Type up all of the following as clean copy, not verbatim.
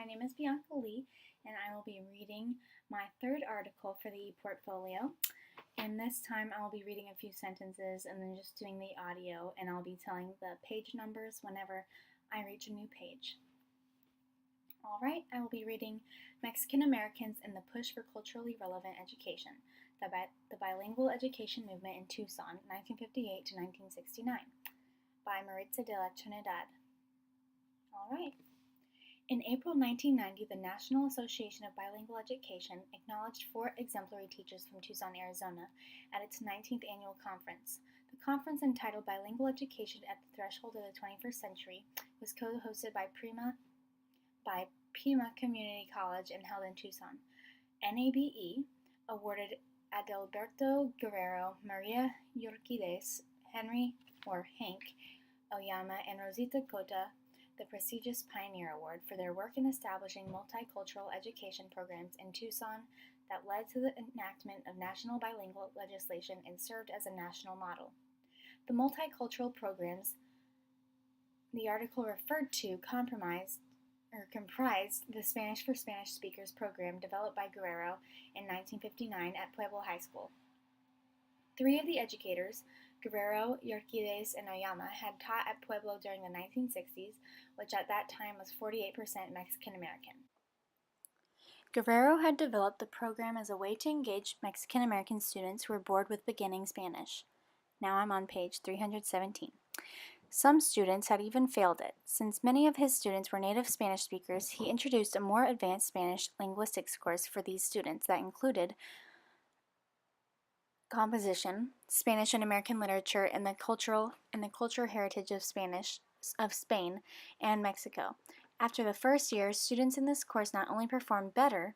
My name is Bianca Lee, and I will be reading my third article for the portfolio. And this time I will be reading a few sentences and then just doing the audio, and I'll be telling the page numbers whenever I reach a new page. Alright, I will be reading Mexican Americans and the Push for Culturally Relevant Education, the Bilingual Education Movement in Tucson, 1958 to 1969, by Maritza de la Trinidad. Alright. In April 1990, the National Association of Bilingual Education acknowledged 4 exemplary teachers from Tucson, Arizona at its 19th annual conference. The conference, entitled Bilingual Education at the Threshold of the 21st Century, was co-hosted by Pima Community College and held in Tucson. NABE awarded Adalberto Guerrero, Maria Urquides, Hank Oyama, and Rosita Cota the prestigious Pioneer Award for their work in establishing multicultural education programs in Tucson that led to the enactment of national bilingual legislation and served as a national model. The multicultural programs the article referred to comprised the Spanish for Spanish Speakers program developed by Guerrero in 1959 at Pueblo High School. 3 of the educators, Guerrero, Urquides, and Oyama, had taught at Pueblo during the 1960s, which at that time was 48% Mexican American. Guerrero had developed the program as a way to engage Mexican American students who were bored with beginning Spanish. Now I'm on page 317. Some students had even failed it. Since many of his students were native Spanish speakers, he introduced a more advanced Spanish linguistics course for these students that included composition, Spanish and American literature, and the cultural heritage of Spain and Mexico. After the first year, students in this course not only performed better,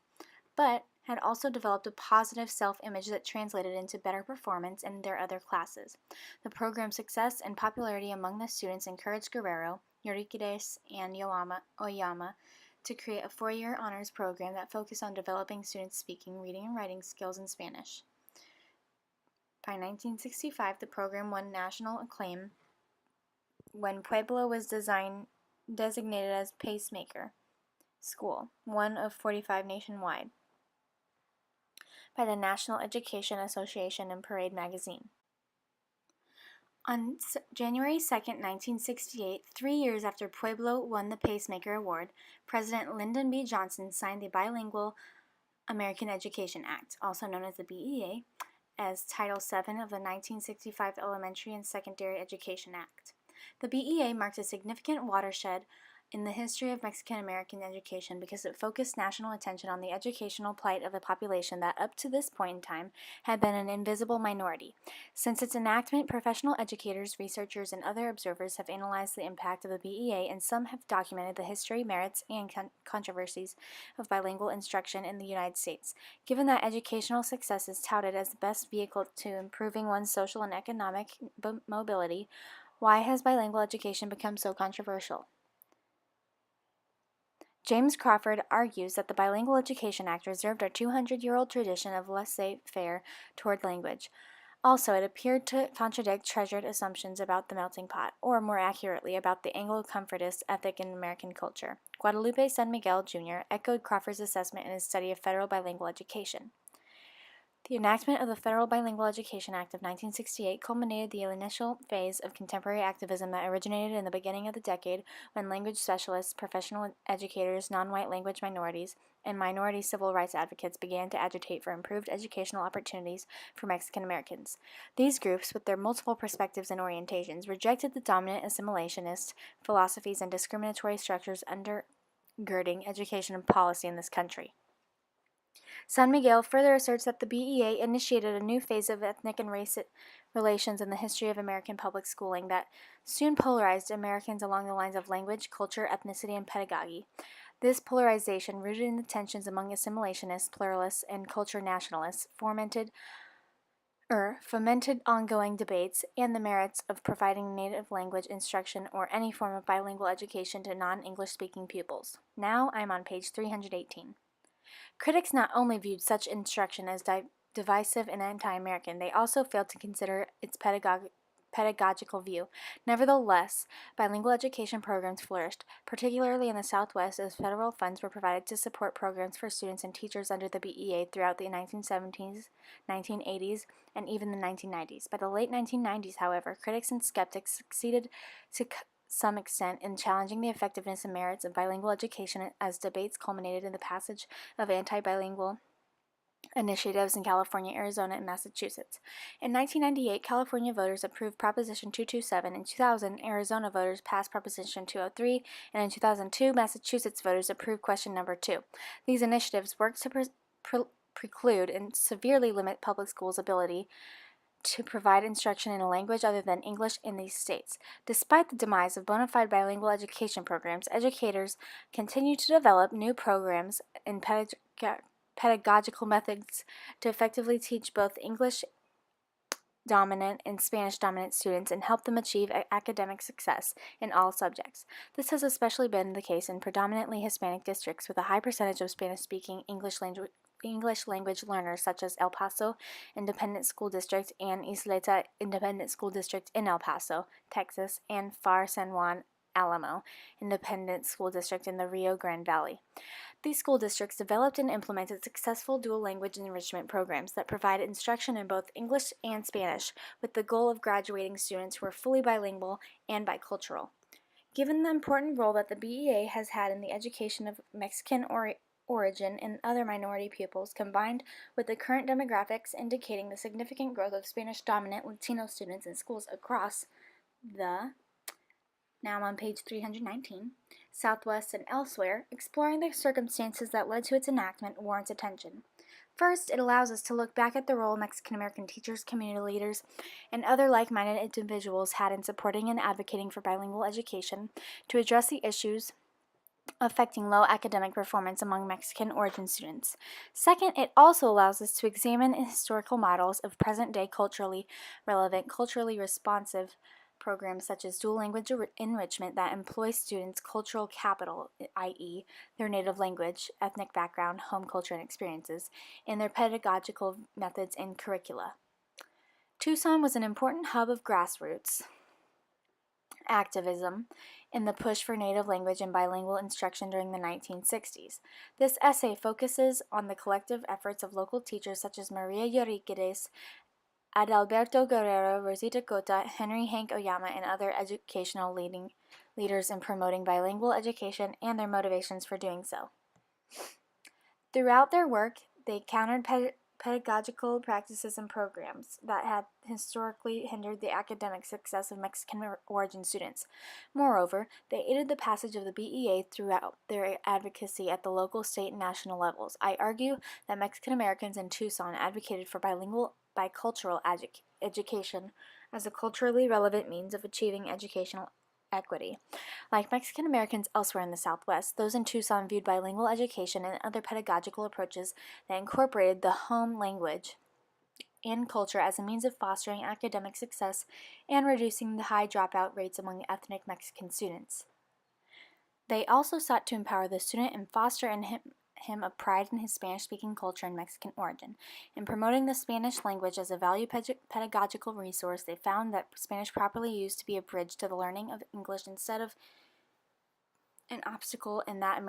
but had also developed a positive self-image that translated into better performance in their other classes. The program's success and popularity among the students encouraged Guerrero, Euripides, and Oyama to create a 4-year honors program that focused on developing students' speaking, reading, and writing skills in Spanish. By 1965, the program won national acclaim when Pueblo was designated as Pacemaker School, one of 45 nationwide, by the National Education Association and Parade magazine. On January 2, 1968, 3 years after Pueblo won the Pacemaker Award, President Lyndon B. Johnson signed the Bilingual American Education Act, also known as the BEA, as Title VII of the 1965 Elementary and Secondary Education Act. The BEA marked a significant watershed in the history of Mexican American education because it focused national attention on the educational plight of a population that up to this point in time had been an invisible minority. Since its enactment, professional educators, researchers, and other observers have analyzed the impact of the BEA, and some have documented the history, merits, and controversies of bilingual instruction in the United States. Given that educational success is touted as the best vehicle to improving one's social and economic mobility, why has bilingual education become so controversial? James Crawford argues that the Bilingual Education Act reserved our 200-year-old tradition of laissez-faire toward language. Also, it appeared to contradict treasured assumptions about the melting pot, or more accurately, about the Anglo-comfortist ethic in American culture. Guadalupe San Miguel, Jr. echoed Crawford's assessment in his study of federal bilingual education. The enactment of the Federal Bilingual Education Act of 1968 culminated the initial phase of contemporary activism that originated in the beginning of the decade when language specialists, professional educators, non-white language minorities, and minority civil rights advocates began to agitate for improved educational opportunities for Mexican Americans. These groups, with their multiple perspectives and orientations, rejected the dominant assimilationist philosophies and discriminatory structures undergirding education and policy in this country. San Miguel further asserts that the BEA initiated a new phase of ethnic and race relations in the history of American public schooling that soon polarized Americans along the lines of language, culture, ethnicity, and pedagogy. This polarization, rooted in the tensions among assimilationists, pluralists, and culture nationalists, fomented ongoing debates and the merits of providing native language instruction or any form of bilingual education to non-English speaking pupils. Now I'm on page 318. Critics not only viewed such instruction as divisive and anti-American, they also failed to consider its pedagogical view. Nevertheless, bilingual education programs flourished, particularly in the Southwest, as federal funds were provided to support programs for students and teachers under the BEA throughout the 1970s, 1980s, and even the 1990s. By the late 1990s, however, critics and skeptics succeeded to some extent in challenging the effectiveness and merits of bilingual education as debates culminated in the passage of anti-bilingual initiatives in California, Arizona, and Massachusetts. In 1998, California voters approved Proposition 227. In 2000, Arizona voters passed Proposition 203, and in 2002, Massachusetts voters approved Question Number 2. These initiatives worked to preclude and severely limit public schools' ability to provide instruction in a language other than English in these states. Despite the demise of bona fide bilingual education programs, educators continue to develop new programs and pedagogical methods to effectively teach both English dominant and Spanish dominant students and help them achieve academic success in all subjects. This has especially been the case in predominantly Hispanic districts with a high percentage of Spanish-speaking English language learners, such as El Paso Independent School District and Isleta Independent School District in El Paso, Texas, and Far San Juan Alamo Independent School District in the Rio Grande Valley. These school districts developed and implemented successful dual language enrichment programs that provide instruction in both English and Spanish, with the goal of graduating students who are fully bilingual and bicultural. Given the important role that the BEA has had in the education of Mexican origin and other minority pupils, combined with the current demographics indicating the significant growth of Spanish-dominant Latino students in schools across the, now I'm on page 319, Southwest and elsewhere, exploring the circumstances that led to its enactment warrants attention. First, it allows us to look back at the role Mexican-American teachers, community leaders, and other like-minded individuals had in supporting and advocating for bilingual education to address the issues affecting low academic performance among Mexican origin students. Second, it also allows us to examine historical models of present-day culturally relevant, culturally responsive programs such as dual language enrichment that employ students' cultural capital, i.e., their native language, ethnic background, home culture, and experiences, in their pedagogical methods and curricula. Tucson was an important hub of grassroots activism in the push for native language and bilingual instruction during the 1960s. This essay focuses on the collective efforts of local teachers such as Maria Lloriquez, Adalberto Guerrero, Rosita Cota, Henry Hank Oyama, and other educational leaders in promoting bilingual education and their motivations for doing so. Throughout their work, they countered pedagogical practices and programs that had historically hindered the academic success of Mexican origin students. Moreover, they aided the passage of the BEA throughout their advocacy at the local, state, and national levels. I argue that Mexican Americans in Tucson advocated for bicultural education as a culturally relevant means of achieving educational equity. Like Mexican Americans elsewhere in the Southwest, those in Tucson viewed bilingual education and other pedagogical approaches that incorporated the home language and culture as a means of fostering academic success and reducing the high dropout rates among ethnic Mexican students. They also sought to empower the student and foster in him a pride in his Spanish-speaking culture and Mexican origin. In promoting the Spanish language as a valued pedagogical resource, they found that Spanish properly used to be a bridge to the learning of English instead of an obstacle, and that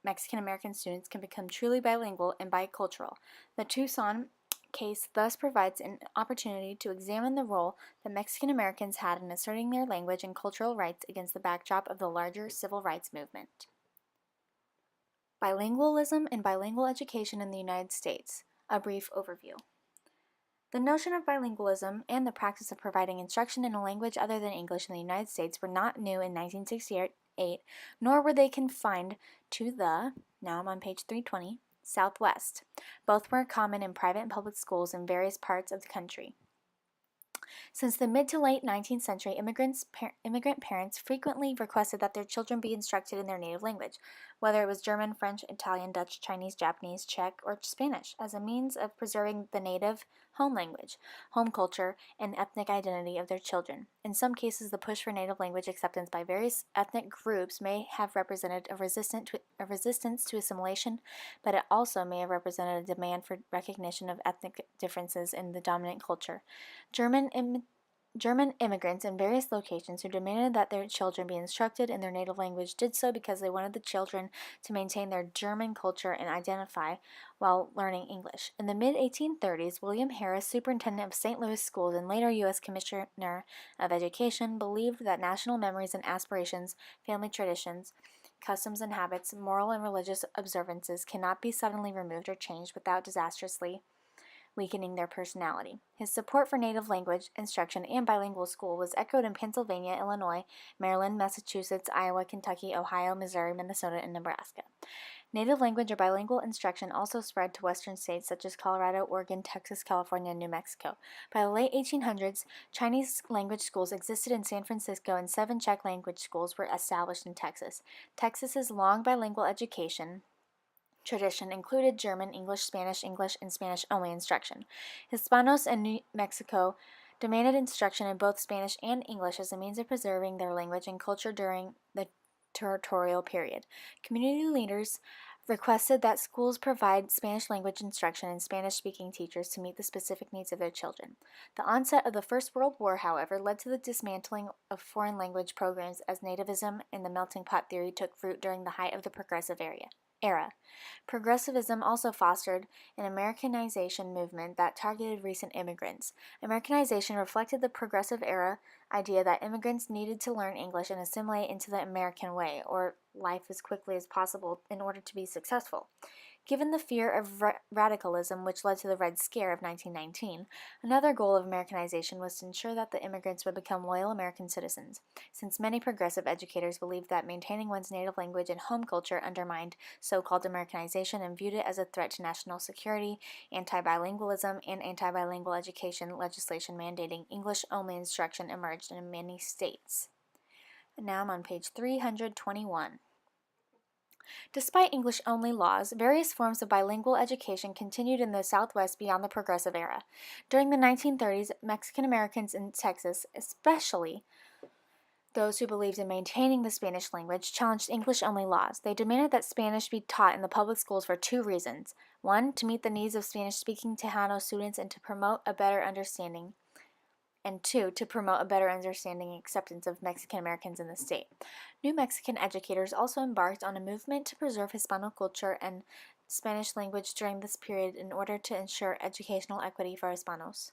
Mexican-American students can become truly bilingual and bicultural. The Tucson case thus provides an opportunity to examine the role that Mexican Americans had in asserting their language and cultural rights against the backdrop of the larger civil rights movement. Bilingualism and bilingual education in the United States. A brief overview. The notion of bilingualism and the practice of providing instruction in a language other than English in the United States were not new in 1968, nor were they confined to the, now I'm on page 320, Southwest. Both were common in private and public schools in various parts of the country. Since the mid to late 19th century, immigrant parents frequently requested that their children be instructed in their native language, whether it was German, French, Italian, Dutch, Chinese, Japanese, Czech, or Spanish, as a means of preserving the native home language, home culture, and ethnic identity of their children. In some cases, the push for native language acceptance by various ethnic groups may have represented a resistance to assimilation, but it also may have represented a demand for recognition of ethnic differences in the dominant culture. German German immigrants in various locations who demanded that their children be instructed in their native language did so because they wanted the children to maintain their German culture and identify while learning English. In the mid-1830s, William Harris, superintendent of St. Louis schools and later U.S. Commissioner of Education, believed that national memories and aspirations, family traditions, customs and habits, moral and religious observances cannot be suddenly removed or changed without disastrously weakening their personality. His support for native language instruction and bilingual school was echoed in Pennsylvania, Illinois, Maryland, Massachusetts, Iowa, Kentucky, Ohio, Missouri, Minnesota, and Nebraska. Native language or bilingual instruction also spread to western states such as Colorado, Oregon, Texas, California, and New Mexico. By the late 1800s, Chinese language schools existed in San Francisco and 7 Czech language schools were established in Texas. Texas's long bilingual education tradition included German, English, and Spanish-only instruction. Hispanos in New Mexico demanded instruction in both Spanish and English as a means of preserving their language and culture during the territorial period. Community leaders requested that schools provide Spanish language instruction and Spanish-speaking teachers to meet the specific needs of their children. The onset of the First World War, however, led to the dismantling of foreign language programs as nativism and the melting pot theory took root during the height of the progressive era. Progressivism also fostered an Americanization movement that targeted recent immigrants. Americanization reflected the progressive era idea that immigrants needed to learn English and assimilate into the American way, or life as quickly as possible, in order to be successful. Given the fear of radicalism which led to the Red Scare of 1919, another goal of Americanization was to ensure that the immigrants would become loyal American citizens, since many progressive educators believed that maintaining one's native language and home culture undermined so-called Americanization and viewed it as a threat to national security. Anti-bilingualism and anti-bilingual education legislation mandating English-only instruction emerged in many states. And now I'm on page 321. Despite English-only laws, various forms of bilingual education continued in the Southwest beyond the Progressive Era. During the 1930s, Mexican Americans in Texas, especially those who believed in maintaining the Spanish language, challenged English-only laws. They demanded that Spanish be taught in the public schools for 2 reasons. 1, to meet the needs of Spanish-speaking Tejano students and to promote a better understanding. And 2, to promote a better understanding and acceptance of Mexican Americans in the state. New Mexican educators also embarked on a movement to preserve Hispano culture and Spanish language during this period in order to ensure educational equity for Hispanos.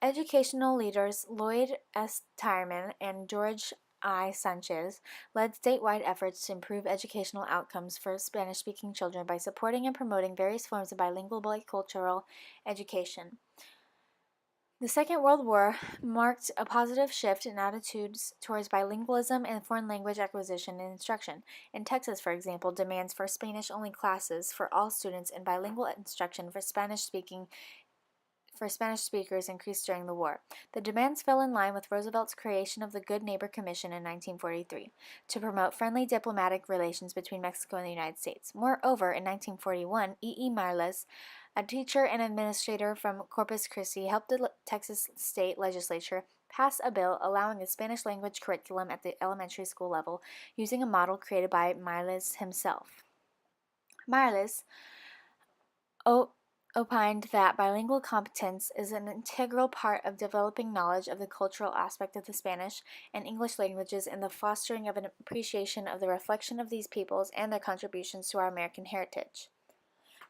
Educational leaders Lloyd S. Tyerman and George I. Sanchez led statewide efforts to improve educational outcomes for Spanish-speaking children by supporting and promoting various forms of bilingual bicultural education. The Second World War marked a positive shift in attitudes towards bilingualism and foreign language acquisition and instruction. In Texas, for example, demands for Spanish-only classes for all students and bilingual instruction for Spanish speakers increased during the war. The demands fell in line with Roosevelt's creation of the Good Neighbor Commission in 1943 to promote friendly diplomatic relations between Mexico and the United States. Moreover, in 1941, E. Marles, a teacher and administrator from Corpus Christi, helped the Texas state legislature pass a bill allowing a Spanish language curriculum at the elementary school level using a model created by Marles himself. Marles opined that bilingual competence is an integral part of developing knowledge of the cultural aspect of the Spanish and English languages and the fostering of an appreciation of the reflection of these peoples and their contributions to our American heritage.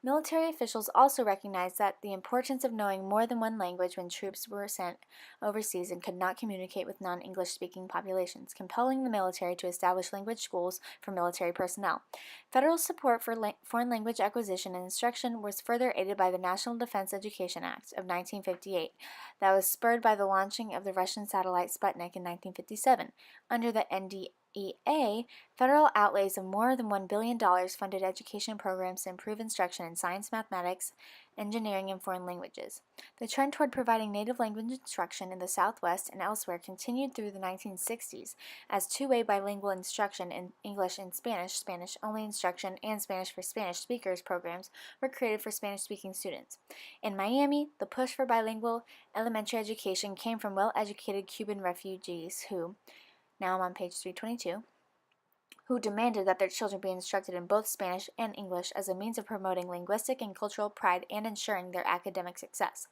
Military officials also recognized that the importance of knowing more than one language when troops were sent overseas and could not communicate with non-English speaking populations, compelling the military to establish language schools for military personnel. Federal support for foreign language acquisition and instruction was further aided by the National Defense Education Act of 1958 that was spurred by the launching of the Russian satellite Sputnik in 1957. Under the NDEA, federal outlays of more than $1 billion funded education programs to improve instruction in science, mathematics, engineering, and foreign languages. The trend toward providing native language instruction in the Southwest and elsewhere continued through the 1960s as two-way bilingual instruction in English and Spanish, Spanish-only instruction, and Spanish for Spanish speakers programs were created for Spanish-speaking students. In Miami, the push for bilingual elementary education came from well-educated Cuban refugees who, now I'm on page 322, who demanded that their children be instructed in both Spanish and English as a means of promoting linguistic and cultural pride and ensuring their academic success.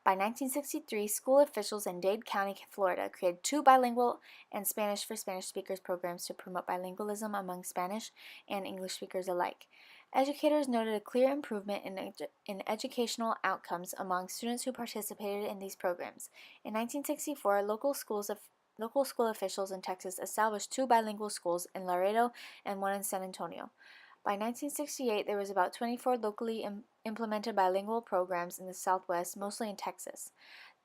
By 1963, school officials in Dade County, Florida, created 2 bilingual and Spanish for Spanish speakers programs to promote bilingualism among Spanish and English speakers alike. Educators noted a clear improvement in educational outcomes among students who participated in these programs. In 1964, local school officials in Texas established 2 bilingual schools in Laredo and 1 in San Antonio. By 1968, there was about 24 locally implemented bilingual programs in the Southwest, mostly in Texas.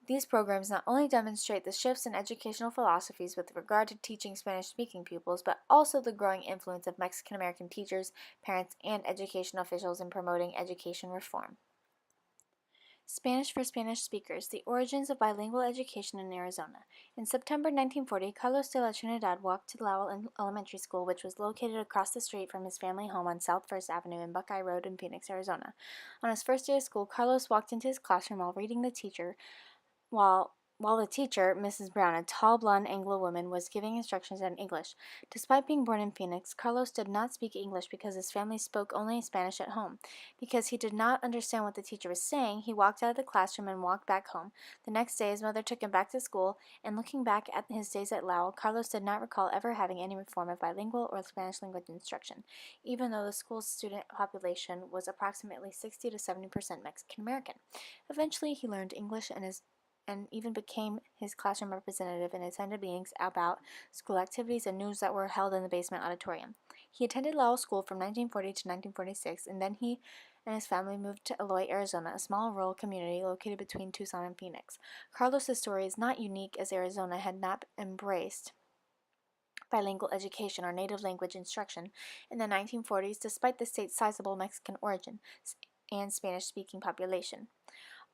These programs not only demonstrate the shifts in educational philosophies with regard to teaching Spanish-speaking pupils, but also the growing influence of Mexican-American teachers, parents, and education officials in promoting education reform. Spanish for Spanish speakers, the origins of bilingual education in Arizona. In September 1940, Carlos de la Trinidad walked to Lowell Elementary School, which was located across the street from his family home on South First Avenue in Buckeye Road in Phoenix, Arizona. On his first day of school, Carlos walked into his classroom while the teacher, Mrs. Brown, a tall, blonde Anglo woman, was giving instructions in English. Despite being born in Phoenix, Carlos did not speak English because his family spoke only Spanish at home. Because he did not understand what the teacher was saying, he walked out of the classroom and walked back home. The next day, his mother took him back to school, and looking back at his days at Lowell, Carlos did not recall ever having any form of bilingual or Spanish language instruction, even though the school's student population was approximately 60 to 70% Mexican American. Eventually, he learned English and even became his classroom representative and attended meetings about school activities and news that were held in the basement auditorium. He attended Lowell School from 1940 to 1946, and then he and his family moved to Eloy, Arizona, a small rural community located between Tucson and Phoenix. Carlos's story is not unique, as Arizona had not embraced bilingual education or native language instruction in the 1940s, despite the state's sizable Mexican origin and Spanish-speaking population.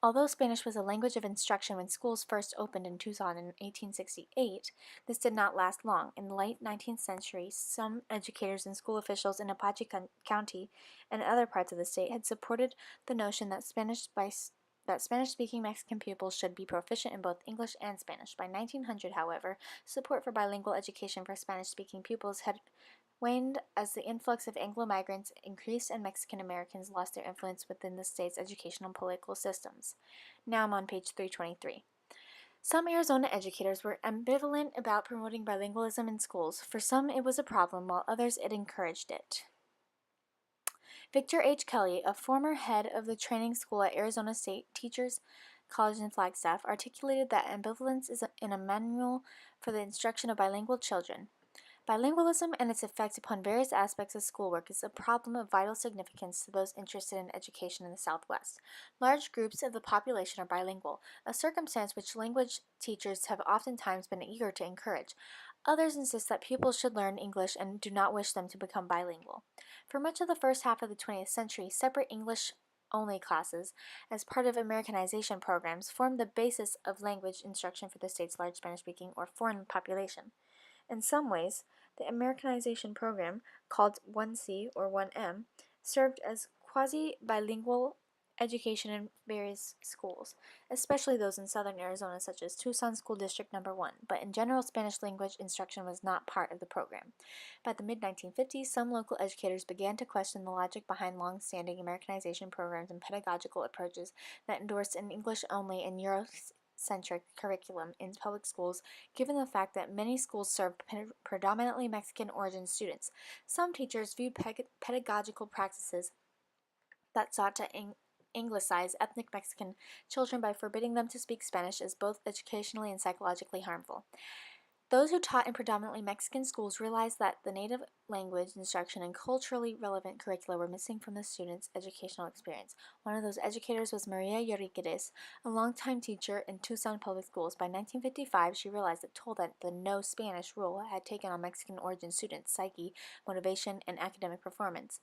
Although Spanish was a language of instruction when schools first opened in Tucson in 1868, this did not last long. In the late 19th century, some educators and school officials in Apache County and other parts of the state had supported the notion that Spanish-speaking Mexican pupils should be proficient in both English and Spanish. By 1900, however, support for bilingual education for Spanish-speaking pupils had waned as the influx of Anglo migrants increased and Mexican Americans lost their influence within the state's educational and political systems. Now I'm on page 323. Some Arizona educators were ambivalent about promoting bilingualism in schools. For some, it was a problem, while others it encouraged it. Victor H. Kelly, a former head of the training school at Arizona State Teachers College in Flagstaff, articulated that ambivalence is in a manual for the instruction of bilingual children. Bilingualism and its effect upon various aspects of schoolwork is a problem of vital significance to those interested in education in the Southwest. Large groups of the population are bilingual, a circumstance which language teachers have oftentimes been eager to encourage. Others insist that pupils should learn English and do not wish them to become bilingual. For much of the first half of the 20th century, separate English-only classes, as part of Americanization programs, formed the basis of language instruction for the state's large Spanish-speaking or foreign population. In some ways, the Americanization program, called 1C or 1M, served as quasi-bilingual education in various schools, especially those in southern Arizona such as Tucson School District No. 1, but in general Spanish language instruction was not part of the program. By the mid-1950s, some local educators began to question the logic behind long-standing Americanization programs and pedagogical approaches that endorsed an English-only and Eurocentric curriculum in public schools, given the fact that many schools served predominantly Mexican-origin students. Some teachers viewed pedagogical practices that sought to Anglicize ethnic Mexican children by forbidding them to speak Spanish as both educationally and psychologically harmful. Those who taught in predominantly Mexican schools realized that the native language instruction and culturally relevant curricula were missing from the students' educational experience. One of those educators was Maria Lloriquez, a longtime teacher in Tucson public schools. By 1955, she realized the toll that the no Spanish rule had taken on Mexican-origin students' psyche, motivation, and academic performance.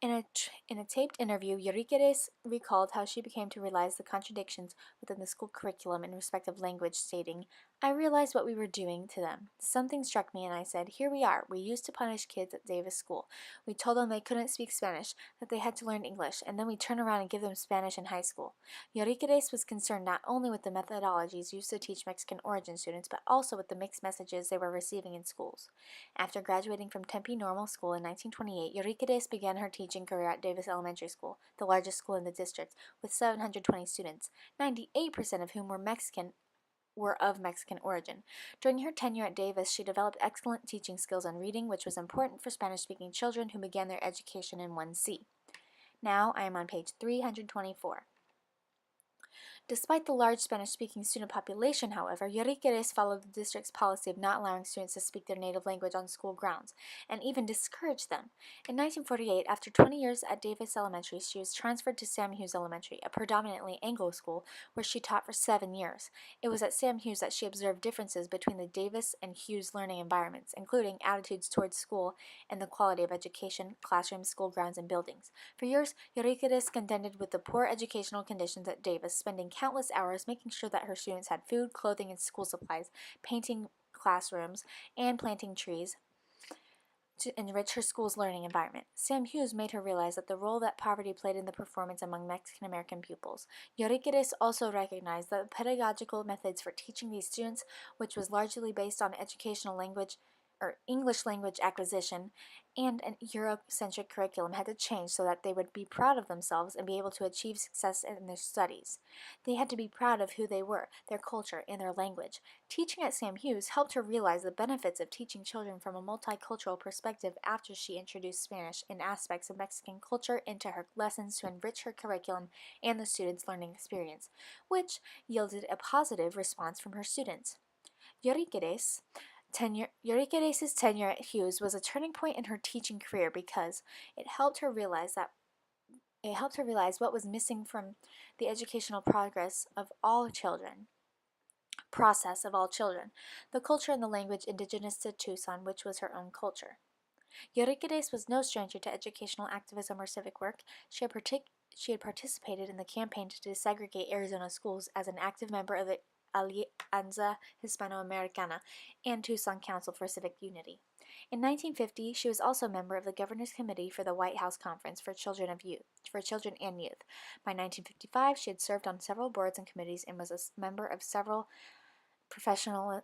In a taped interview, Lloriquez recalled how she became to realize the contradictions within the school curriculum in respect of language, stating, I realized what we were doing to them. Something struck me and I said, here we are. We used to punish kids at Davis School. We told them they couldn't speak Spanish, that they had to learn English, and then we turn around and give them Spanish in high school. Yoriquedes was concerned not only with the methodologies used to teach Mexican origin students, but also with the mixed messages they were receiving in schools. After graduating from Tempe Normal School in 1928, Yoriquedes began her teaching career at Davis Elementary School, the largest school in the district, with 720 students, 98% of whom were of Mexican origin. During her tenure at Davis, she developed excellent teaching skills on reading, which was important for Spanish-speaking children who began their education in 1C. Now I am on page 324. Despite the large Spanish-speaking student population, however, Yoriqueres followed the district's policy of not allowing students to speak their native language on school grounds, and even discouraged them. In 1948, after 20 years at Davis Elementary, she was transferred to Sam Hughes Elementary, a predominantly Anglo school, where she taught for 7 years. It was at Sam Hughes that she observed differences between the Davis and Hughes learning environments, including attitudes towards school and the quality of education, classrooms, school grounds, and buildings. For years, Yoriqueres contended with the poor educational conditions at Davis, spending countless hours making sure that her students had food, clothing, and school supplies, painting classrooms, and planting trees to enrich her school's learning environment. Sam Hughes made her realize that the role that poverty played in the performance among Mexican American pupils. Yoriqueres also recognized that the pedagogical methods for teaching these students, which was largely based on educational language or English language acquisition and an Eurocentric curriculum, had to change so that they would be proud of themselves and be able to achieve success in their studies. They had to be proud of who they were, their culture, and their language. Teaching at Sam Hughes helped her realize the benefits of teaching children from a multicultural perspective after she introduced Spanish and aspects of Mexican culture into her lessons to enrich her curriculum and the students' learning experience, which yielded a positive response from her students. Yoriqueres' tenure at Hughes was a turning point in her teaching career because it helped her realize what was missing from the educational process of all children, the culture and the language indigenous to Tucson, which was her own culture. Yoriqueres was no stranger to educational activism or civic work. She had participated in the campaign to desegregate Arizona schools as an active member of the Alianza Hispanoamericana and Tucson Council for Civic Unity. In 1950, she was also a member of the Governor's Committee for the White House Conference for Children and Youth. By 1955, she had served on several boards and committees and was a member of several professional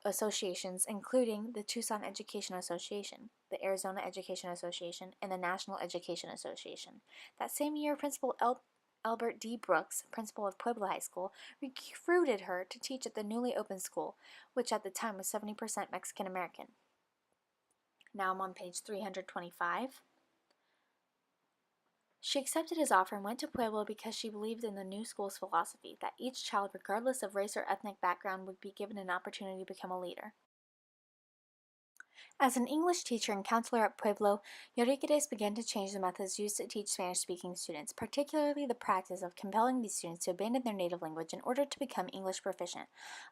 associations, including the Tucson Education Association, the Arizona Education Association, and the National Education Association. That same year, Principal Albert D. Brooks, principal of Puebla High School, recruited her to teach at the newly opened school, which at the time was 70% Mexican American. Now I'm on page 325. She accepted his offer and went to Pueblo because she believed in the new school's philosophy that each child, regardless of race or ethnic background, would be given an opportunity to become a leader. As an English teacher and counselor at Pueblo, Yoriqueres began to change the methods used to teach Spanish-speaking students, particularly the practice of compelling these students to abandon their native language in order to become English proficient.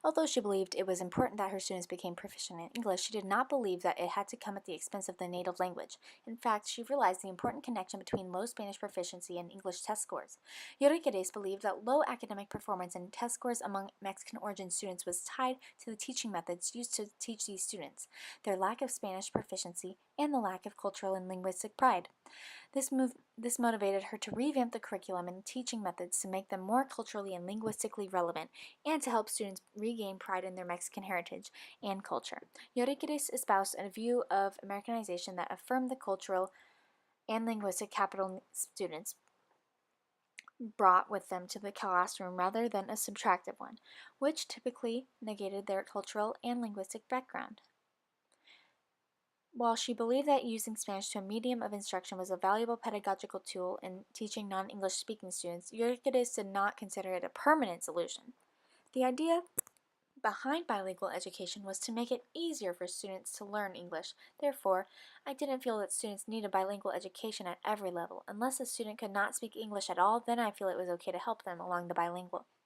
Although she believed it was important that her students became proficient in English, she did not believe that it had to come at the expense of the native language. In fact, she realized the important connection between low Spanish proficiency and English test scores. Yoriqueres believed that low academic performance and test scores among Mexican origin students was tied to the teaching methods used to teach these students, their lack of Spanish proficiency, and the lack of cultural and linguistic pride. This motivated her to revamp the curriculum and teaching methods to make them more culturally and linguistically relevant and to help students regain pride in their Mexican heritage and culture. Yoriqueres espoused a view of Americanization that affirmed the cultural and linguistic capital students brought with them to the classroom rather than a subtractive one, which typically negated their cultural and linguistic background. While she believed that using Spanish to a medium of instruction was a valuable pedagogical tool in teaching non-English speaking students, Yoriqueres did not consider it a permanent solution. The idea behind bilingual education was to make it easier for students to learn English. Therefore, I didn't feel that students needed bilingual education at every level. Unless a student could not speak English at all, then I feel it was okay to help them along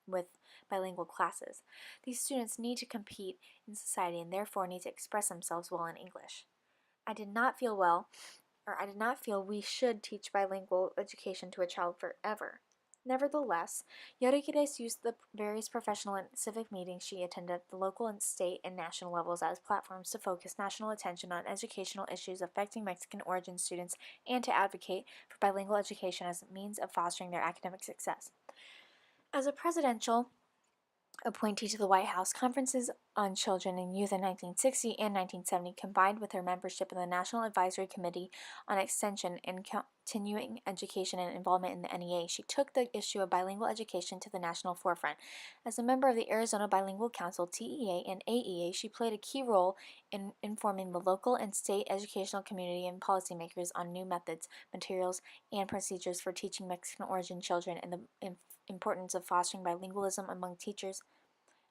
with bilingual classes. These students need to compete in society and therefore need to express themselves well in English. I did not feel we should teach bilingual education to a child forever. Nevertheless, Yorikides used the various professional and civic meetings she attended at the local and state and national levels as platforms to focus national attention on educational issues affecting Mexican origin students and to advocate for bilingual education as a means of fostering their academic success. As a presidential appointee to the White House, conferences on children and youth in 1960 and 1970 combined with her membership in the National Advisory Committee on Extension and Continuing Education and involvement in the NEA. She took the issue of bilingual education to the national forefront. As a member of the Arizona Bilingual Council, TEA, and AEA, she played a key role in informing the local and state educational community and policymakers on new methods, materials, and procedures for teaching Mexican origin children and the importance of fostering bilingualism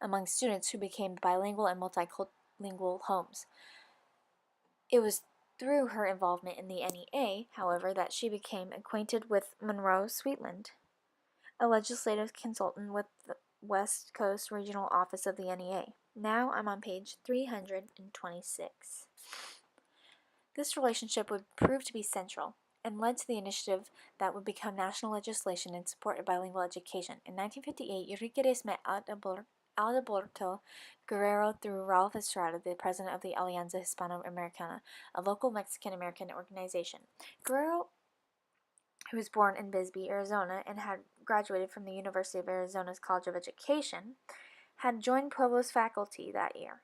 among students who became bilingual and multilingual homes. It was through her involvement in the NEA, however, that she became acquainted with Monroe Sweetland, a legislative consultant with the West Coast Regional Office of the NEA. Now I'm on page 326. This relationship would prove to be central and led to the initiative that would become national legislation in support of bilingual education. In 1958, Enriquez met Alberto Guerrero through Ralph Estrada, the president of the Alianza Hispano-Americana, a local Mexican-American organization. Guerrero, who was born in Bisbee, Arizona, and had graduated from the University of Arizona's College of Education, had joined Pueblo's faculty that year.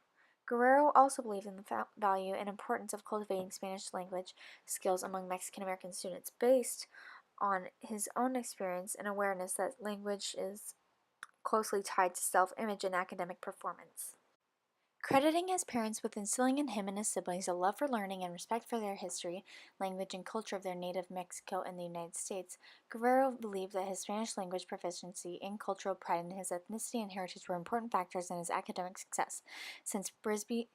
Guerrero also believed in the value and importance of cultivating Spanish language skills among Mexican American students based on his own experience and awareness that language is closely tied to self-image and academic performance. Crediting his parents with instilling in him and his siblings a love for learning and respect for their history, language, and culture of their native Mexico and the United States, Guerrero believed that his Spanish language proficiency and cultural pride in his ethnicity and heritage were important factors in his academic success. Since Bisbee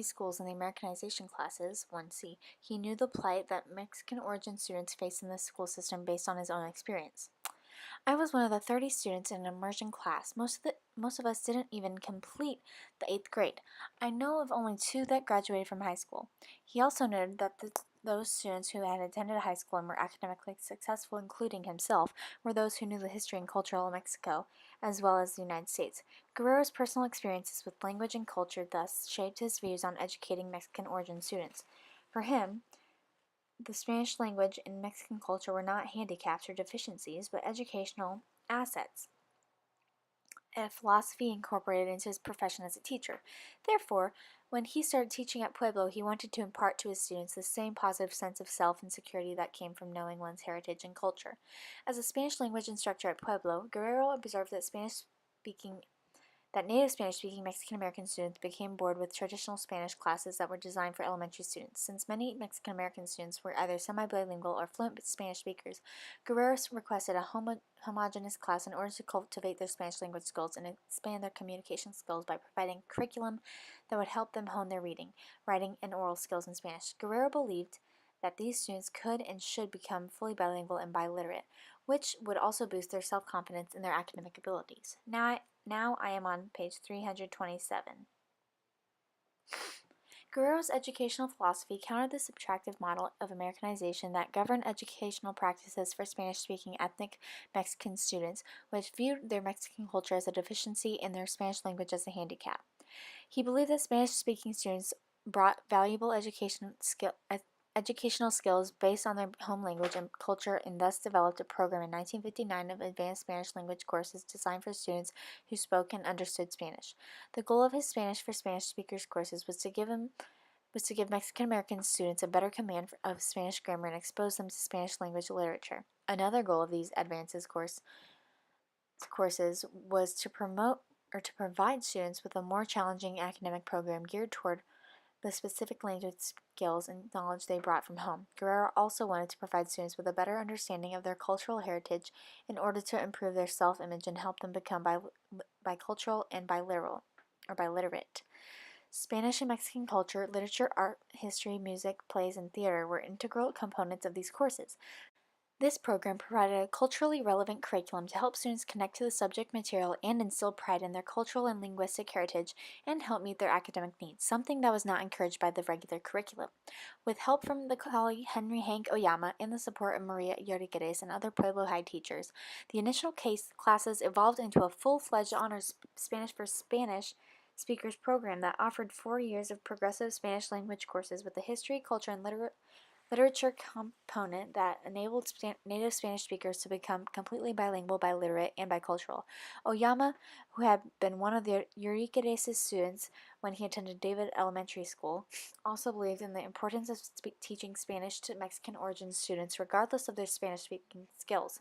schools and the Americanization classes, 1C, he knew the plight that Mexican origin students face in the school system based on his own experience. I was one of the 30 students in an immersion class. Most of us didn't even complete the 8th grade. I know of only 2 that graduated from high school. He also noted that those students who had attended high school and were academically successful, including himself, were those who knew the history and culture of Mexico, as well as the United States. Guerrero's personal experiences with language and culture thus shaped his views on educating Mexican origin students. For him, the Spanish language and Mexican culture were not handicaps or deficiencies, but educational assets, a philosophy incorporated into his profession as a teacher. Therefore, when he started teaching at Pueblo, he wanted to impart to his students the same positive sense of self and security that came from knowing one's heritage and culture. As a Spanish language instructor at Pueblo, Guerrero observed that native Spanish-speaking Mexican-American students became bored with traditional Spanish classes that were designed for elementary students. Since many Mexican-American students were either semi-bilingual or fluent Spanish speakers, Guerrero requested a homogeneous class in order to cultivate their Spanish language skills and expand their communication skills by providing a curriculum that would help them hone their reading, writing, and oral skills in Spanish. Guerrero believed that these students could and should become fully bilingual and biliterate, which would also boost their self-confidence and their academic abilities. Now I am on page 327. Guerrero's educational philosophy countered the subtractive model of Americanization that governed educational practices for Spanish-speaking ethnic Mexican students, which viewed their Mexican culture as a deficiency and their Spanish language as a handicap. He believed that Spanish-speaking students brought valuable educational skills based on their home language and culture, and thus developed a program in 1959 of advanced Spanish language courses designed for students who spoke and understood Spanish. The goal of his Spanish for Spanish speakers courses was to give Mexican American students a better command of Spanish grammar and expose them to Spanish language literature. Another goal of these advances courses was to provide students with a more challenging academic program geared toward the specific language skills and knowledge they brought from home. Guerrero also wanted to provide students with a better understanding of their cultural heritage in order to improve their self-image and help them become bicultural and biliterate. Spanish and Mexican culture, literature, art, history, music, plays, and theater were integral components of these courses. This program provided a culturally relevant curriculum to help students connect to the subject material and instill pride in their cultural and linguistic heritage and help meet their academic needs, something that was not encouraged by the regular curriculum. With help from the colleague Henry Hank Oyama and the support of Maria Yorigueres and other Pueblo High teachers, the initial classes evolved into a full-fledged honors Spanish for Spanish speakers program that offered 4 years of progressive Spanish language courses with a history, culture, and literature component that enabled native Spanish speakers to become completely bilingual, biliterate, and bicultural. Oyama, who had been one of the Euriquedes' students when he attended David Elementary School, also believed in the importance of teaching Spanish to Mexican origin students regardless of their Spanish speaking skills.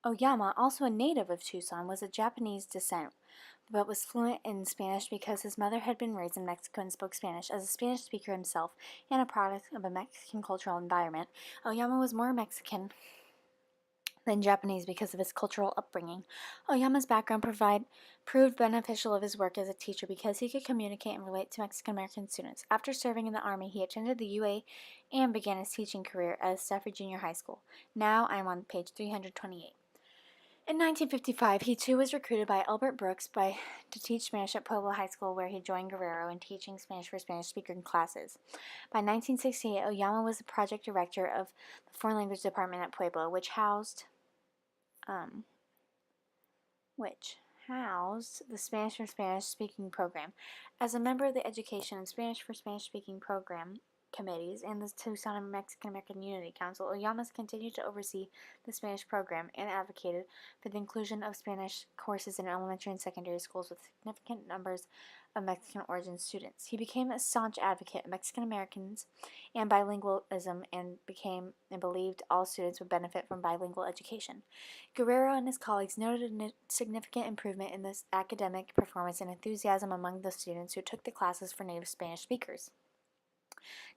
Oyama, also a native of Tucson, was of Japanese descent, but was fluent in Spanish because his mother had been raised in Mexico and spoke Spanish. As a Spanish speaker himself and a product of a Mexican cultural environment, Oyama was more Mexican than Japanese because of his cultural upbringing. Oyama's background proved beneficial of his work as a teacher because he could communicate and relate to Mexican American students. After serving in the Army, he attended the UA and began his teaching career at Stafford Junior High School. Now I am on page 328. In 1955, he too was recruited by Albert Brooks to teach Spanish at Pueblo High School, where he joined Guerrero in teaching Spanish for Spanish speaking classes. By 1968, Oyama was the project director of the Foreign Language Department at Pueblo, which housed the Spanish for Spanish speaking program. As a member of the Education and Spanish for Spanish speaking program committees and the Tucson Mexican American Unity Council, Oyama continued to oversee the Spanish program and advocated for the inclusion of Spanish courses in elementary and secondary schools with significant numbers of Mexican origin students. He became a staunch advocate of Mexican Americans and bilingualism and believed all students would benefit from bilingual education. Guerrero and his colleagues noted a significant improvement in this academic performance and enthusiasm among the students who took the classes for native Spanish speakers.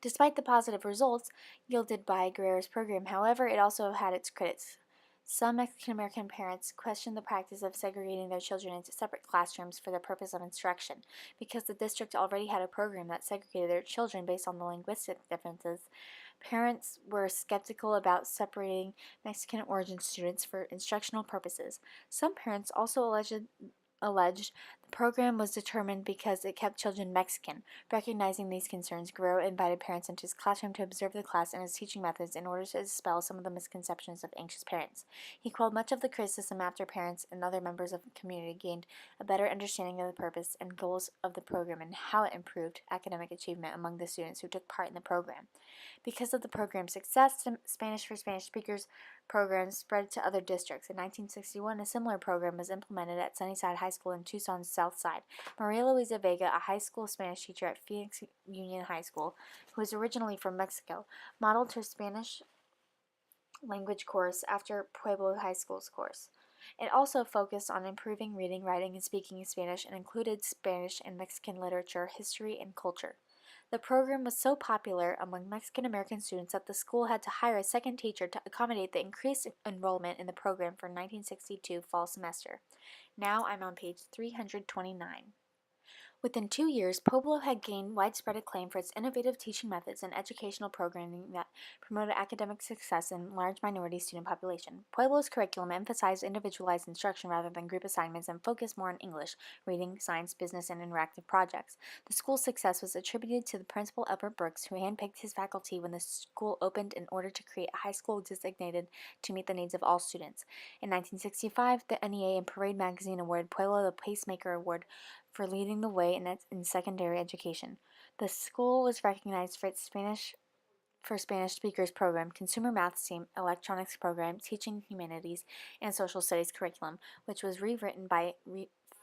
Despite the positive results yielded by Guerrero's program, however, it also had its critics. Some Mexican American parents questioned the practice of segregating their children into separate classrooms for the purpose of instruction. Because the district already had a program that segregated their children based on the linguistic differences, parents were skeptical about separating Mexican origin students for instructional purposes. Some parents also alleged the program was determined because it kept children Mexican. Recognizing these concerns, Guerrero invited parents into his classroom to observe the class and his teaching methods in order to dispel some of the misconceptions of anxious parents. He quelled much of the criticism after parents and other members of the community gained a better understanding of the purpose and goals of the program and how it improved academic achievement among the students who took part in the program. Because of the program's success, Spanish for Spanish speakers programs spread to other districts. In 1961, a similar program was implemented at Sunnyside High School in Tucson's south side. Maria Luisa Vega, a high school Spanish teacher at Phoenix Union High School, who was originally from Mexico, modeled her Spanish language course after Pueblo High School's course. It also focused on improving reading, writing, and speaking in Spanish and included Spanish and Mexican literature, history, and culture. The program was so popular among Mexican American students that the school had to hire a second teacher to accommodate the increased enrollment in the program for 1962 fall semester. Now I'm on page 329. Within 2 years, Pueblo had gained widespread acclaim for its innovative teaching methods and educational programming that promoted academic success in large minority student population. Pueblo's curriculum emphasized individualized instruction rather than group assignments and focused more on English, reading, science, business, and interactive projects. The school's success was attributed to the principal Albert Brooks, who handpicked his faculty when the school opened in order to create a high school designated to meet the needs of all students. In 1965, the NEA and Parade magazine awarded Pueblo the Pacemaker Award for leading the way in secondary education. The school was recognized for its Spanish for Spanish speakers program, consumer math team, electronics program, teaching humanities, and social studies curriculum, which was rewritten by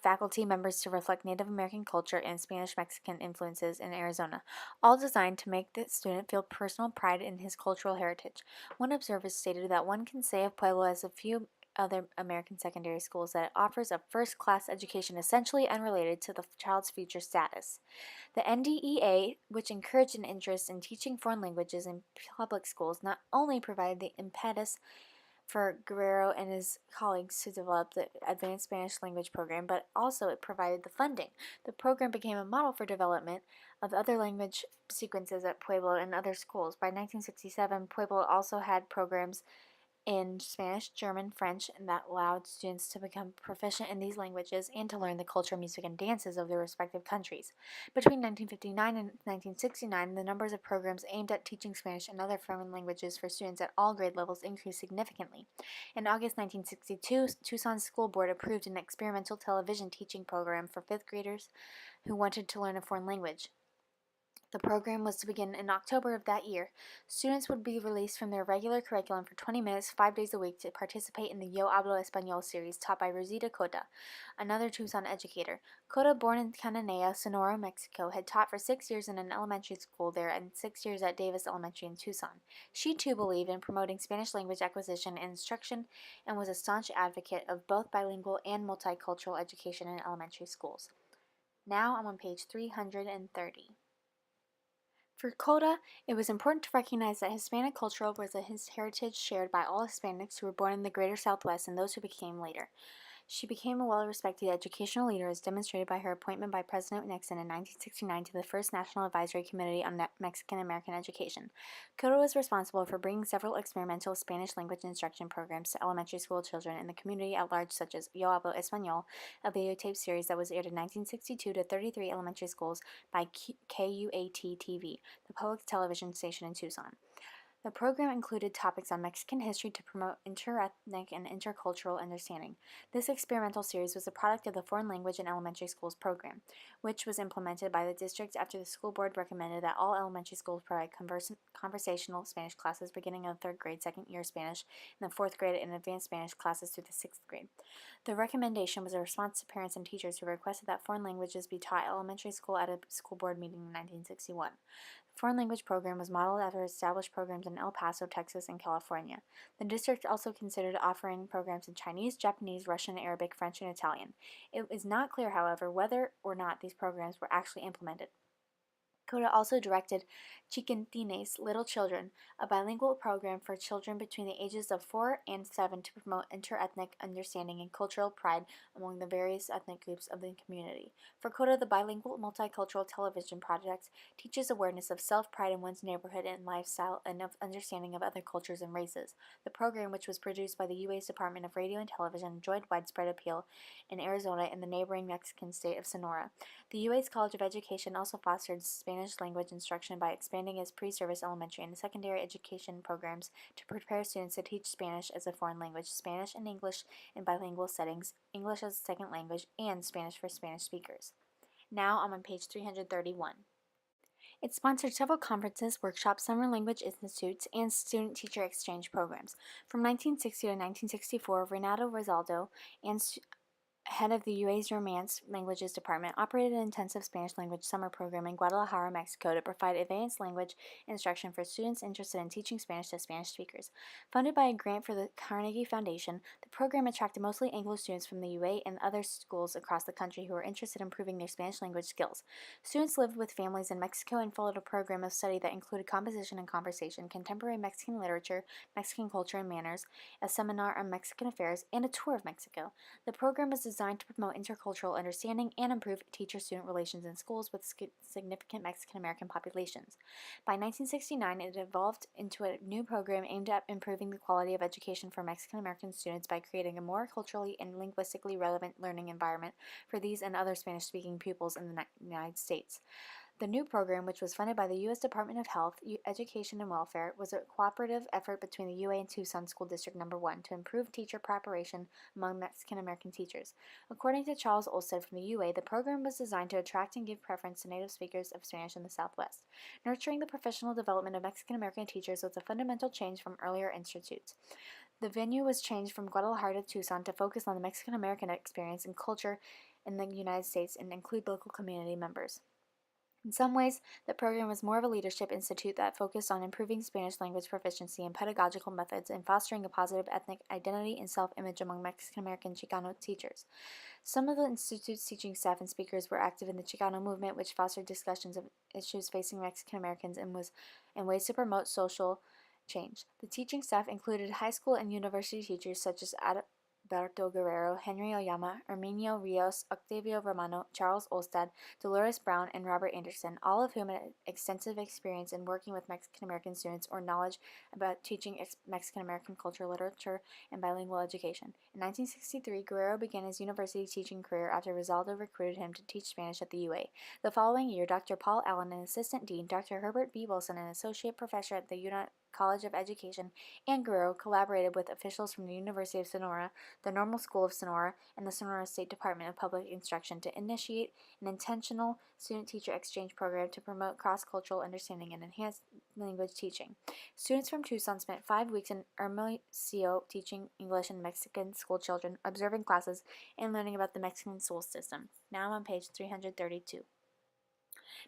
faculty members to reflect Native American culture and Spanish-Mexican influences in Arizona, all designed to make the student feel personal pride in his cultural heritage. One observer stated that one can say of Pueblo as a few other American secondary schools that it offers a first-class education essentially unrelated to the child's future status. The NDEA, which encouraged an interest in teaching foreign languages in public schools, not only provided the impetus for Guerrero and his colleagues to develop the advanced Spanish language program, but also it provided the funding. The program became a model for development of other language sequences at Pueblo and other schools. By 1967, Pueblo also had programs in Spanish, German, French, and that allowed students to become proficient in these languages and to learn the culture, music, and dances of their respective countries. Between 1959 and 1969, the numbers of programs aimed at teaching Spanish and other foreign languages for students at all grade levels increased significantly. In August 1962, Tucson's school board approved an experimental television teaching program for fifth graders who wanted to learn a foreign language. The program was to begin in October of that year. Students would be released from their regular curriculum for 20 minutes, 5 days a week, to participate in the Yo Hablo Español series taught by Rosita Cota, another Tucson educator. Cota, born in Cananea, Sonora, Mexico, had taught for 6 years in an elementary school there and 6 years at Davis Elementary in Tucson. She too believed in promoting Spanish language acquisition and instruction and was a staunch advocate of both bilingual and multicultural education in elementary schools. Now I'm on page 330. For Cota, it was important to recognize that Hispanic culture was a heritage shared by all Hispanics who were born in the greater Southwest and those who became later. She became a well-respected educational leader as demonstrated by her appointment by President Nixon in 1969 to the first National Advisory Committee on Mexican-American Education. Cota was responsible for bringing several experimental Spanish language instruction programs to elementary school children in the community at large, such as Yo Hablo Español, a videotape series that was aired in 1962 to 33 elementary schools by KUAT-TV, the public television station in Tucson. The program included topics on Mexican history to promote interethnic and intercultural understanding. This experimental series was a product of the Foreign Language in Elementary Schools program, which was implemented by the district after the school board recommended that all elementary schools provide conversational Spanish classes beginning in the 3rd grade, 2nd year Spanish, and the 4th grade and advanced Spanish classes through the 6th grade. The recommendation was a response to parents and teachers who requested that foreign languages be taught at elementary school at a school board meeting in 1961. The foreign language program was modeled after established programs in El Paso, Texas, and California. The district also considered offering programs in Chinese, Japanese, Russian, Arabic, French, and Italian. It is not clear, however, whether or not these programs were actually implemented. Cota also directed Chiquintines, Little Children, a bilingual program for children between the ages of 4 and 7 to promote interethnic understanding and cultural pride among the various ethnic groups of the community. For Cota, the bilingual multicultural television project teaches awareness of self-pride in one's neighborhood and lifestyle and of understanding of other cultures and races. The program, which was produced by the UA's Department of Radio and Television, enjoyed widespread appeal in Arizona and the neighboring Mexican state of Sonora. The UA's College of Education also fostered Spanish language instruction by expanding its pre-service elementary and secondary education programs to prepare students to teach Spanish as a foreign language, Spanish and English in bilingual settings, English as a second language, and Spanish for Spanish speakers. Now I'm on page 331. It sponsored several conferences, workshops, summer language institutes, and student-teacher exchange programs. From 1960 to 1964, Renato Rosaldo and head of the UA's Romance Languages Department, operated an intensive Spanish language summer program in Guadalajara, Mexico to provide advanced language instruction for students interested in teaching Spanish to Spanish speakers. Funded by a grant for the Carnegie Foundation, the program attracted mostly Anglo students from the UA and other schools across the country who were interested in improving their Spanish language skills. Students lived with families in Mexico and followed a program of study that included composition and conversation, contemporary Mexican literature, Mexican culture and manners, a seminar on Mexican affairs, and a tour of Mexico. The program was designed to promote intercultural understanding and improve teacher-student relations in schools with significant Mexican-American populations. By 1969, it evolved into a new program aimed at improving the quality of education for Mexican-American students by creating a more culturally and linguistically relevant learning environment for these and other Spanish-speaking pupils in the United States. The new program, which was funded by the U.S. Department of Health, Education, and Welfare, was a cooperative effort between the UA and Tucson School District No. 1 to improve teacher preparation among Mexican-American teachers. According to Charles Olsted from the UA, the program was designed to attract and give preference to native speakers of Spanish in the Southwest. Nurturing the professional development of Mexican-American teachers was a fundamental change from earlier institutes. The venue was changed from Guadalajara to Tucson to focus on the Mexican-American experience and culture in the United States and include local community members. In some ways, the program was more of a leadership institute that focused on improving Spanish language proficiency and pedagogical methods and fostering a positive ethnic identity and self-image among Mexican-American Chicano teachers. Some of the institute's teaching staff and speakers were active in the Chicano movement, which fostered discussions of issues facing Mexican-Americans and ways to promote social change. The teaching staff included high school and university teachers such as Adalberto Guerrero, Henry Oyama, Arminio Rios, Octavio Romano, Charles Olstad, Dolores Brown, and Robert Anderson, all of whom had extensive experience in working with Mexican American students or knowledge about teaching Mexican American culture, literature, and bilingual education. In 1963, Guerrero began his university teaching career after Rizaldo recruited him to teach Spanish at the UA. The following year, Dr. Paul Allen, an assistant dean, Dr. Herbert B. Wilson, an associate professor at the UNA College of Education, and Guerrero collaborated with officials from the University of Sonora, the Normal School of Sonora, and the Sonora State Department of Public Instruction to initiate an intentional student-teacher exchange program to promote cross-cultural understanding and enhance language teaching. Students from Tucson spent 5 weeks in Hermosillo teaching English and Mexican school children, observing classes, and learning about the Mexican school system. Now I'm on page 332.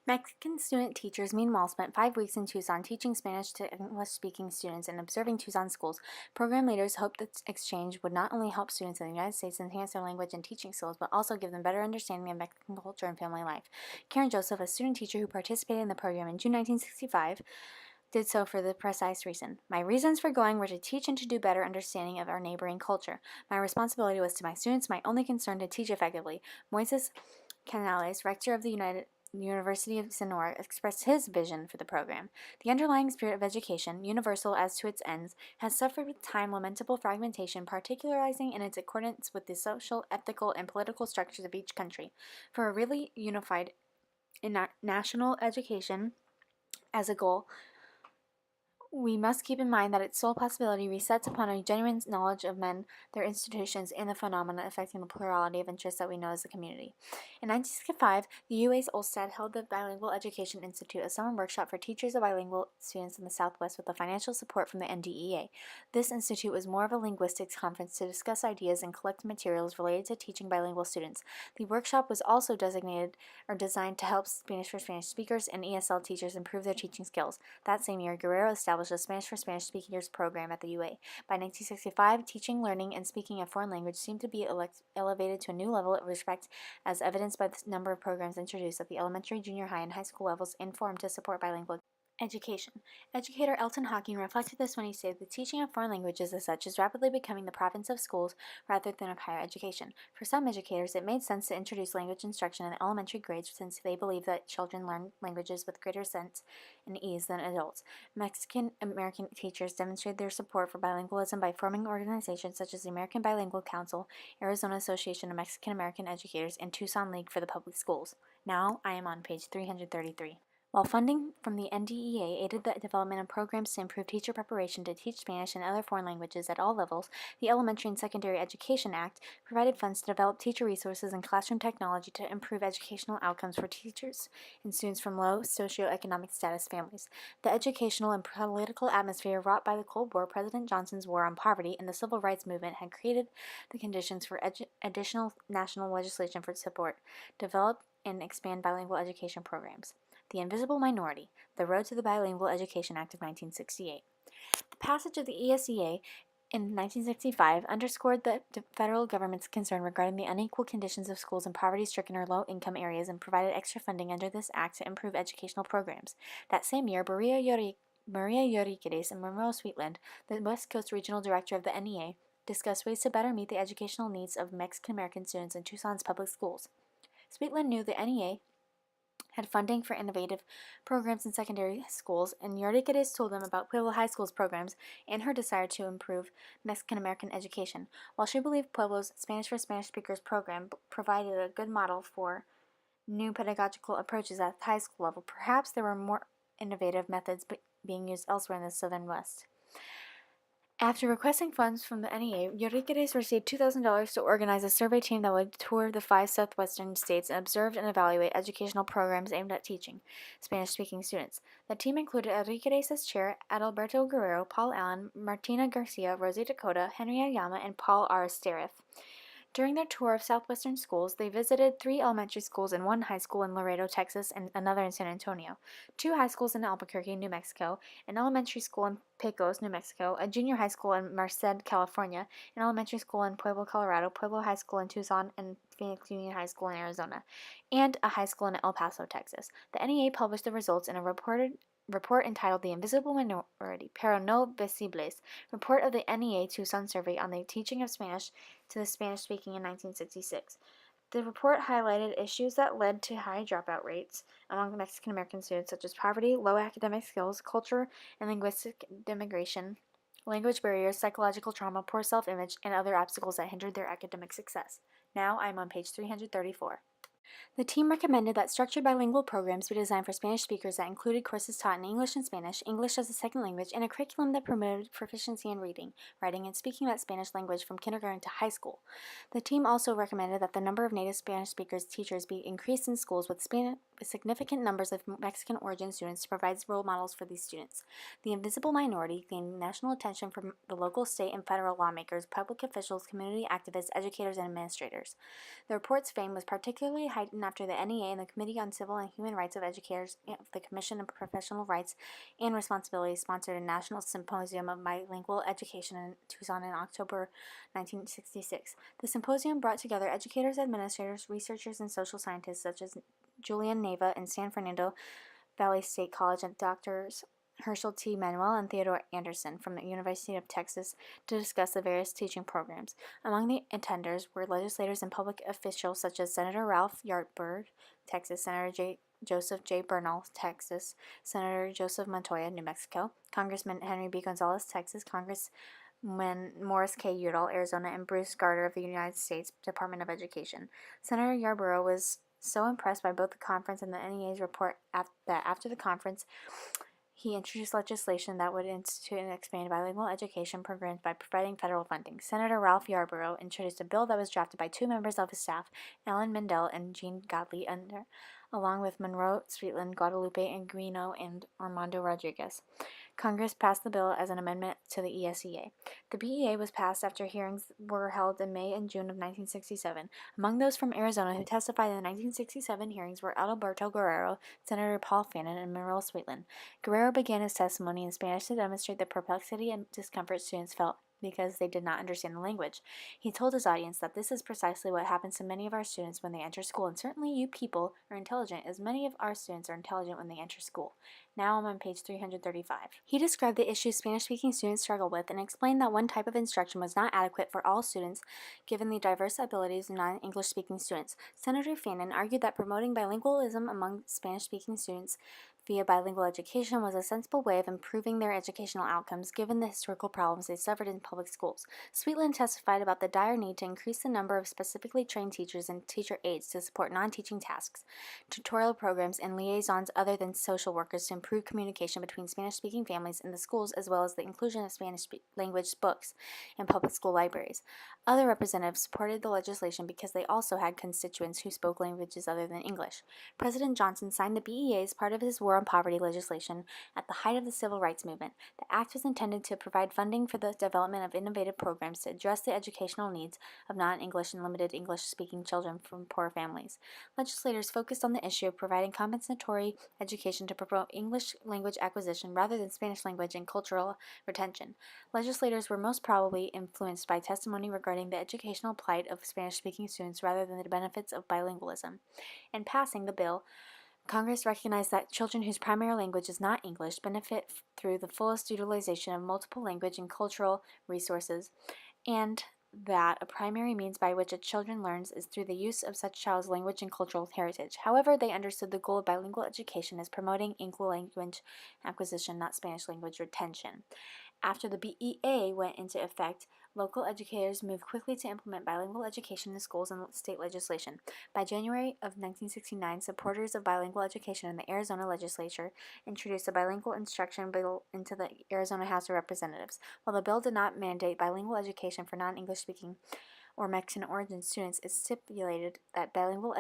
Mexican student teachers, meanwhile, spent 5 weeks in Tucson teaching Spanish to English-speaking students and observing Tucson schools. Program leaders hoped that exchange would not only help students in the United States enhance their language and teaching skills, but also give them better understanding of Mexican culture and family life. Karen Joseph, a student teacher who participated in the program in June 1965, did so for the precise reason. My reasons for going were to teach and to do better understanding of our neighboring culture. My responsibility was to my students, my only concern to teach effectively. Moises Canales, rector of the University of Sonora, expressed his vision for the program. The underlying spirit of education, universal as to its ends, has suffered with time lamentable fragmentation, particularizing in its accordance with the social, ethical, and political structures of each country. For a really unified national education as a goal, we must keep in mind that its sole possibility resets upon a genuine knowledge of men, their institutions, and the phenomena affecting the plurality of interests that we know as a community. In 1965, the UA's Olstad held the Bilingual Education Institute, a summer workshop for teachers of bilingual students in the Southwest with the financial support from the NDEA. This institute was more of a linguistics conference to discuss ideas and collect materials related to teaching bilingual students. The workshop was also designed to help Spanish for Spanish speakers and ESL teachers improve their teaching skills. That same year, Guerrero established a Spanish for Spanish speakers program at the UA. By 1965, teaching, learning, and speaking a foreign language seemed to be elevated to a new level of respect, as evidenced by the number of programs introduced at the elementary, junior high, and high school levels in form to support bilingual education. Educator Elton Hawking reflected this when he said the teaching of foreign languages as such is rapidly becoming the province of schools rather than of higher education. For some educators, it made sense to introduce language instruction in the elementary grades since they believe that children learn languages with greater sense and ease than adults. Mexican American teachers demonstrated their support for bilingualism by forming organizations such as the American Bilingual Council, Arizona Association of Mexican American Educators, and Tucson League for the Public Schools. Now I am on page 333. While funding from the NDEA aided the development of programs to improve teacher preparation to teach Spanish and other foreign languages at all levels, the Elementary and Secondary Education Act provided funds to develop teacher resources and classroom technology to improve educational outcomes for teachers and students from low socioeconomic status families. The educational and political atmosphere wrought by the Cold War, President Johnson's war on poverty, and the Civil Rights Movement had created the conditions for additional national legislation for support, develop, and expand bilingual education programs. The Invisible Minority, The Road to the Bilingual Education Act of 1968. The passage of the ESEA in 1965 underscored the federal government's concern regarding the unequal conditions of schools in poverty-stricken or low-income areas and provided extra funding under this act to improve educational programs. That same year, Maria Yoriquez and Monroe Sweetland, the West Coast Regional Director of the NEA, discussed ways to better meet the educational needs of Mexican American students in Tucson's public schools. Sweetland knew the NEA had funding for innovative programs in secondary schools, and Yoriquez told them about Pueblo High School's programs and her desire to improve Mexican American education. While she believed Pueblo's Spanish for Spanish speakers program provided a good model for new pedagogical approaches at the high school level, perhaps there were more innovative methods being used elsewhere in the Southern West. After requesting funds from the NEA, Yoriquez received $2,000 to organize a survey team that would tour the 5 southwestern states and observe and evaluate educational programs aimed at teaching Spanish-speaking students. The team included Enriquez's chair, Adalberto Guerrero, Paul Allen, Martina Garcia, Rosie Dakota, Henry Ayama, and Paul R. Stereth. During their tour of southwestern schools, they visited 3 elementary schools and 1 high school in Laredo, Texas, and another in San Antonio, 2 high schools in Albuquerque, New Mexico, an elementary school in Pecos, New Mexico, a junior high school in Merced, California, an elementary school in Pueblo, Colorado, Pueblo High School in Tucson, and Phoenix Union High School in Arizona, and a high school in El Paso, Texas. The NEA published the results in a reported report entitled The Invisible Minority, Pero No Visibles, report of the NEA Tucson survey on the teaching of Spanish to the Spanish-speaking in 1966. The report highlighted issues that led to high dropout rates among Mexican American students, such as poverty, low academic skills, culture and linguistic immigration, language barriers, psychological trauma, poor self-image, and other obstacles that hindered their academic success. Now I'm on page 334. The team recommended that structured bilingual programs be designed for Spanish speakers that included courses taught in English and Spanish, English as a second language, and a curriculum that promoted proficiency in reading, writing, and speaking that Spanish language from kindergarten to high school. The team also recommended that the number of native Spanish speakers teachers be increased in schools with significant numbers of Mexican origin students to provide role models for these students. The invisible minority gained national attention from the local, state, and federal lawmakers, public officials, community activists, educators, and administrators. The report's fame was particularly heightened after the NEA and the Committee on Civil and Human Rights of Educators of the Commission on Professional Rights and Responsibilities sponsored a national symposium of bilingual education in Tucson in October 1966. The symposium brought together educators, administrators, researchers, and social scientists such as Julian Nava and San Fernando Valley State College and Drs. Herschel T. Manuel and Theodore Anderson from the University of Texas to discuss the various teaching programs. Among the attenders were legislators and public officials such as Senator Ralph Yarburg, Texas, Senator Joseph J. Bernal, Texas, Senator Joseph Montoya, New Mexico, Congressman Henry B. Gonzalez, Texas, Congressman Morris K. Udall, Arizona, and Bruce Garter of the United States Department of Education. Senator Yarborough was so impressed by both the conference and the NEA's report that after the conference, he introduced legislation that would institute and expand bilingual education programs by providing federal funding. Senator Ralph Yarborough introduced a bill that was drafted by two members of his staff, Alan Mendel and Jean Godley, along with Monroe Sweetland, Guadalupe Anguino, and Armando Rodriguez. Congress passed the bill as an amendment to the ESEA. The BEA was passed after hearings were held in May and June of 1967. Among those from Arizona who testified in the 1967 hearings were Adalberto Guerrero, Senator Paul Fannin, and Monroe Sweetland. Guerrero began his testimony in Spanish to demonstrate the perplexity and discomfort students felt because they did not understand the language. He told his audience that this is precisely what happens to many of our students when they enter school, and certainly you people are intelligent, as many of our students are intelligent when they enter school. Now I'm on page 335. He described the issues Spanish-speaking students struggle with and explained that one type of instruction was not adequate for all students given the diverse abilities of non-English-speaking students. Senator Fannin argued that promoting bilingualism among Spanish-speaking students via bilingual education was a sensible way of improving their educational outcomes given the historical problems they suffered in public schools. Sweetland testified about the dire need to increase the number of specifically trained teachers and teacher aides to support non-teaching tasks, tutorial programs, and liaisons other than social workers to improve communication between Spanish-speaking families in the schools, as well as the inclusion of Spanish-language books in public school libraries. Other representatives supported the legislation because they also had constituents who spoke languages other than English. President Johnson signed the BEA as part of his War on Poverty legislation at the height of the Civil Rights Movement. The act was intended to provide funding for the development of innovative programs to address the educational needs of non-English and limited English-speaking children from poor families. Legislators focused on the issue of providing compensatory education to promote English language acquisition rather than Spanish language and cultural retention. Legislators were most probably influenced by testimony regarding the educational plight of Spanish-speaking students rather than the benefits of bilingualism. In passing the bill, Congress recognized that children whose primary language is not English benefit through the fullest utilization of multiple language and cultural resources, and that a primary means by which a child learns is through the use of such child's language and cultural heritage. However, they understood the goal of bilingual education as promoting English language acquisition, not Spanish language retention. After the BEA went into effect, local educators moved quickly to implement bilingual education in schools and state legislation. By January of 1969, supporters of bilingual education in the Arizona legislature introduced a bilingual instruction bill into the Arizona House of Representatives. While the bill did not mandate bilingual education for non-English speaking or Mexican origin students, it stipulated that bilingual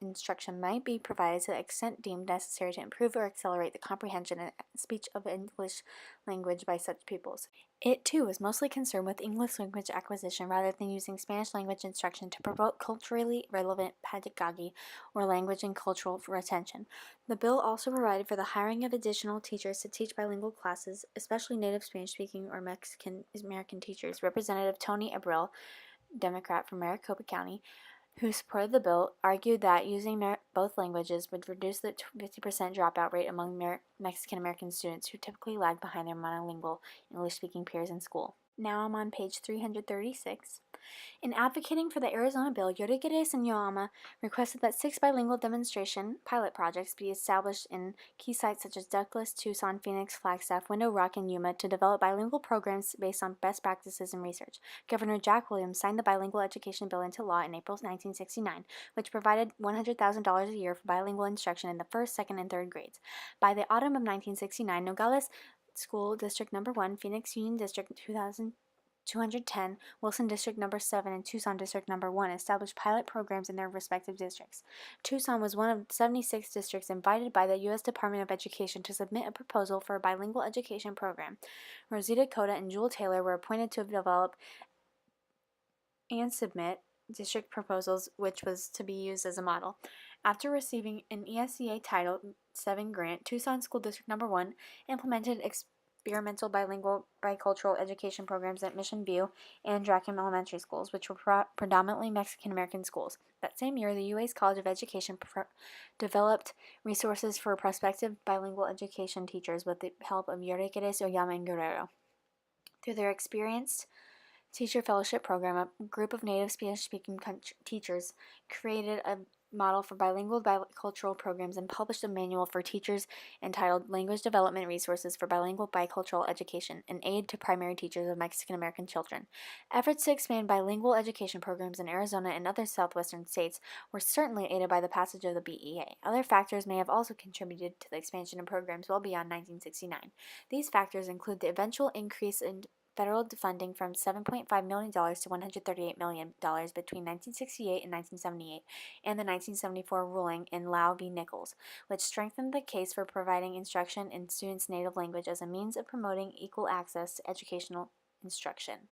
instruction might be provided to the extent deemed necessary to improve or accelerate the comprehension and speech of English language by such pupils. It, too, was mostly concerned with English language acquisition rather than using Spanish language instruction to promote culturally relevant pedagogy or language and cultural retention. The bill also provided for the hiring of additional teachers to teach bilingual classes, especially native Spanish-speaking or Mexican American teachers. Representative Tony Abril, Democrat from Maricopa County, who supported the bill, argued that using both languages would reduce the 50% dropout rate among Mexican American students who typically lag behind their monolingual English-speaking peers in school. Now I'm on page 336. In advocating for the Arizona bill, Yorigueres and Yoama requested that 6 bilingual demonstration pilot projects be established in key sites such as Douglas, Tucson, Phoenix, Flagstaff, Window Rock, and Yuma to develop bilingual programs based on best practices and research. Governor Jack Williams signed the bilingual education bill into law in April 1969, which provided $100,000 a year for bilingual instruction in the first, second, and third grades. By the autumn of 1969, Nogales School District No. 1, Phoenix Union District 210, Wilson District No. 7, and Tucson District No. 1 established pilot programs in their respective districts. Tucson was one of 76 districts invited by the U.S. Department of Education to submit a proposal for a bilingual education program. Rosita Cota and Jewel Taylor were appointed to develop and submit district proposals, which was to be used as a model. After receiving an ESEA Title VII grant, Tucson School District No. 1 implemented experimental bilingual bicultural education programs at Mission View and Dracum Elementary Schools, which were predominantly Mexican-American schools. That same year, the UA's College of Education developed resources for prospective bilingual education teachers with the help of Yorigueres, Oyama, and Guerrero. Through their experienced Teacher Fellowship Program, a group of native Spanish-speaking teachers created a model for bilingual bicultural programs and published a manual for teachers entitled Language Development Resources for Bilingual Bicultural Education, an aid to primary teachers of Mexican American children. Efforts to expand bilingual education programs in Arizona and other southwestern states were certainly aided by the passage of the BEA. Other factors may have also contributed to the expansion of programs well beyond 1969. These factors include the eventual increase in federal funding from $7.5 million to $138 million between 1968 and 1978, and the 1974 ruling in Lau v. Nichols, which strengthened the case for providing instruction in students' native language as a means of promoting equal access to educational instruction.